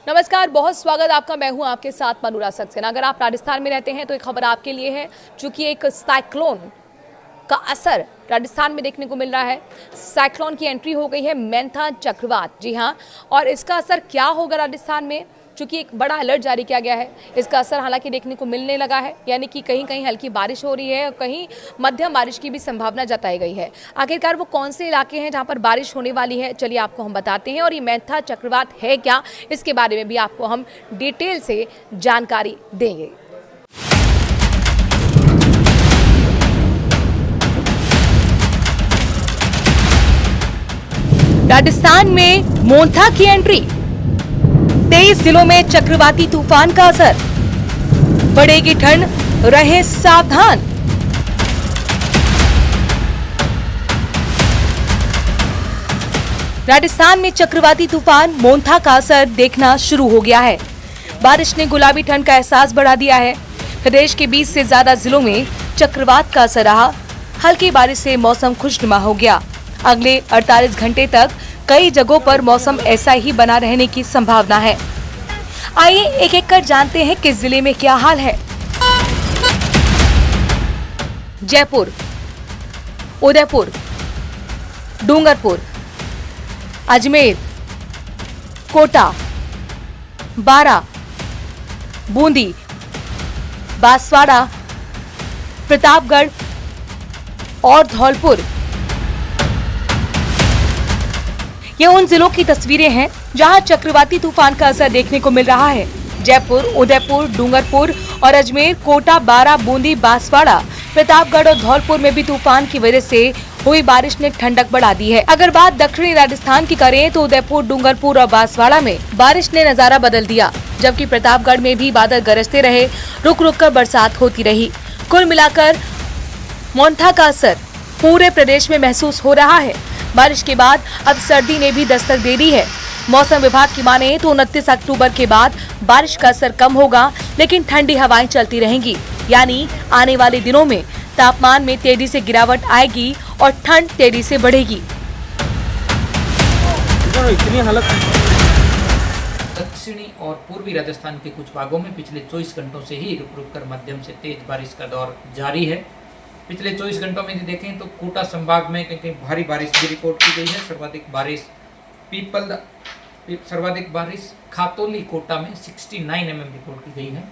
नमस्कार, बहुत स्वागत आपका। मैं हूं आपके साथ मनुरा सक्सेना। अगर आप राजस्थान में रहते हैं तो एक खबर आपके लिए है, चूंकि एक साइक्लोन का असर राजस्थान में देखने को मिल रहा है। साइक्लोन की एंट्री हो गई है, मेंथा चक्रवात। जी हां, और इसका असर क्या होगा राजस्थान में, चूंकि एक बड़ा अलर्ट जारी किया गया है। इसका असर हालांकि देखने को मिलने लगा है, यानी कि कहीं कहीं हल्की बारिश हो रही है और कहीं मध्यम बारिश की भी संभावना जताई गई है। आखिरकार वो कौन से इलाके हैं जहां पर बारिश होने वाली है, चलिए आपको हम बताते हैं। और ये मेंथा चक्रवात है क्या, इसके बारे में भी आपको हम डिटेल से जानकारी देंगे। राजस्थान में मोंथा की एंट्री, 23 जिलों में चक्रवाती तूफान का असर, बढ़ेगी ठंड, रहें सावधान। राजस्थान में चक्रवाती तूफान मोंथा का असर देखना शुरू हो गया है। बारिश ने गुलाबी ठंड का एहसास बढ़ा दिया है। प्रदेश के 20 से ज्यादा जिलों में चक्रवात का असर रहा। हल्की बारिश से मौसम खुशनुमा हो गया। अगले 48 घंटे तक कई जगहों पर मौसम ऐसा ही बना रहने की संभावना है। आइए एक एक कर जानते हैं किस जिले में क्या हाल है। जयपुर, उदयपुर, डूंगरपुर, अजमेर, कोटा, बारा, बूंदी, बांसवाड़ा, प्रतापगढ़ और धौलपुर। ये उन जिलों की तस्वीरें हैं जहां चक्रवाती तूफान का असर देखने को मिल रहा है। जयपुर, उदयपुर, डूंगरपुर और अजमेर, कोटा, बारा, बूंदी, बांसवाड़ा, प्रतापगढ़ और धौलपुर में भी तूफान की वजह से हुई बारिश ने ठंडक बढ़ा दी है। अगर बात दक्षिणी राजस्थान की करें तो उदयपुर, डूंगरपुर और बांसवाड़ा में बारिश ने नजारा बदल दिया, जबकि प्रतापगढ़ में भी बादल गरजते रहे, रुक रुक कर बरसात होती रही। कुल मिलाकर मोंथा का असर पूरे प्रदेश में महसूस हो रहा है। बारिश के बाद अब सर्दी ने भी दस्तक दे दी है। मौसम विभाग की माने तो 29 अक्टूबर के बाद बारिश का असर कम होगा, लेकिन ठंडी हवाएं चलती रहेंगी। यानी आने वाले दिनों में तापमान में तेजी से गिरावट आएगी और ठंड तेजी से बढ़ेगी। दक्षिणी और पूर्वी राजस्थान के कुछ भागों में पिछले 24 घंटों से ही रुक रुक कर मध्यम से तेज बारिश का दौर जारी है। पिछले 24 घंटों में देखें तो कोटा संभाग में कहीं भारी बारिश भी रिकॉर्ड की गई है। सर्वाधिक बारिश खातौली कोटा में 69 mm रिकॉर्ड की गई है।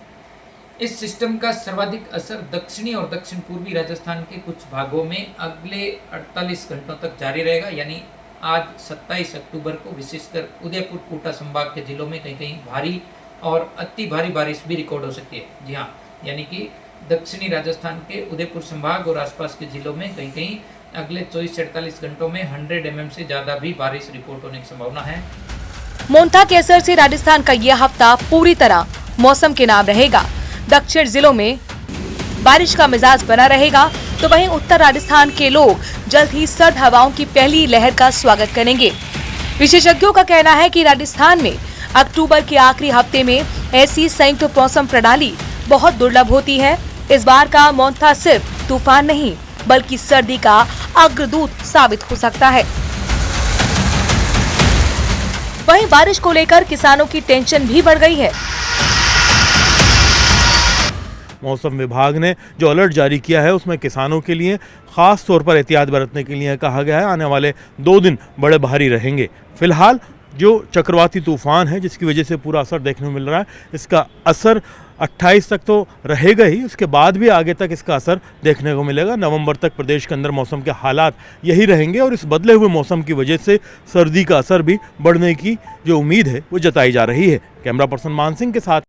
इस सिस्टम का सर्वाधिक असर दक्षिणी और दक्षिण पूर्वी राजस्थान के कुछ भागों में अगले 48 घंटों तक जारी रहेगा। यानी आज 27 अक्टूबर को विशेषकर उदयपुर, कोटा संभाग के जिलों में कहीं कहीं भारी और अति भारी बारिश भी रिकॉर्ड हो सकती है। जी हाँ, यानी कि दक्षिणी राजस्थान के उदयपुर संभाग और आसपास के जिलों में कहीं कहीं अगले 24 से 48 घंटों में 100 mm से ज्यादा भी बारिश रिपोर्ट होने की संभावना है। मोंथा के असर से राजस्थान का यह हफ्ता पूरी तरह मौसम के नाम रहेगा। दक्षिण जिलों में बारिश का मिजाज बना रहेगा, तो वहीं उत्तर राजस्थान के लोग जल्द ही सर्द हवाओं की पहली लहर का स्वागत करेंगे। विशेषज्ञों का कहना है कि राजस्थान में अक्टूबर के आखिरी हफ्ते में ऐसी संयुक्त मौसम प्रणाली बहुत दुर्लभ होती है। इस बार का मोंथा सिर्फ तूफान नहीं, बल्कि सर्दी का अग्रदूत साबित हो सकता है। वहीं बारिश को लेकर किसानों की टेंशन भी बढ़ गई है। मौसम विभाग ने जो अलर्ट जारी किया है उसमें किसानों के लिए खास तौर पर एहतियात बरतने के लिए कहा गया है। आने वाले 2 दिन बड़े भारी रहेंगे। फिलहाल जो चक्रवाती तूफान है जिसकी वजह से पूरा असर देखने को मिल रहा है, इसका असर 28 तक तो रहेगा ही, उसके बाद भी आगे तक इसका असर देखने को मिलेगा। नवंबर तक प्रदेश के अंदर मौसम के हालात यही रहेंगे और इस बदले हुए मौसम की वजह से सर्दी का असर भी बढ़ने की जो उम्मीद है वो जताई जा रही है। कैमरा पर्सन मान सिंह के साथ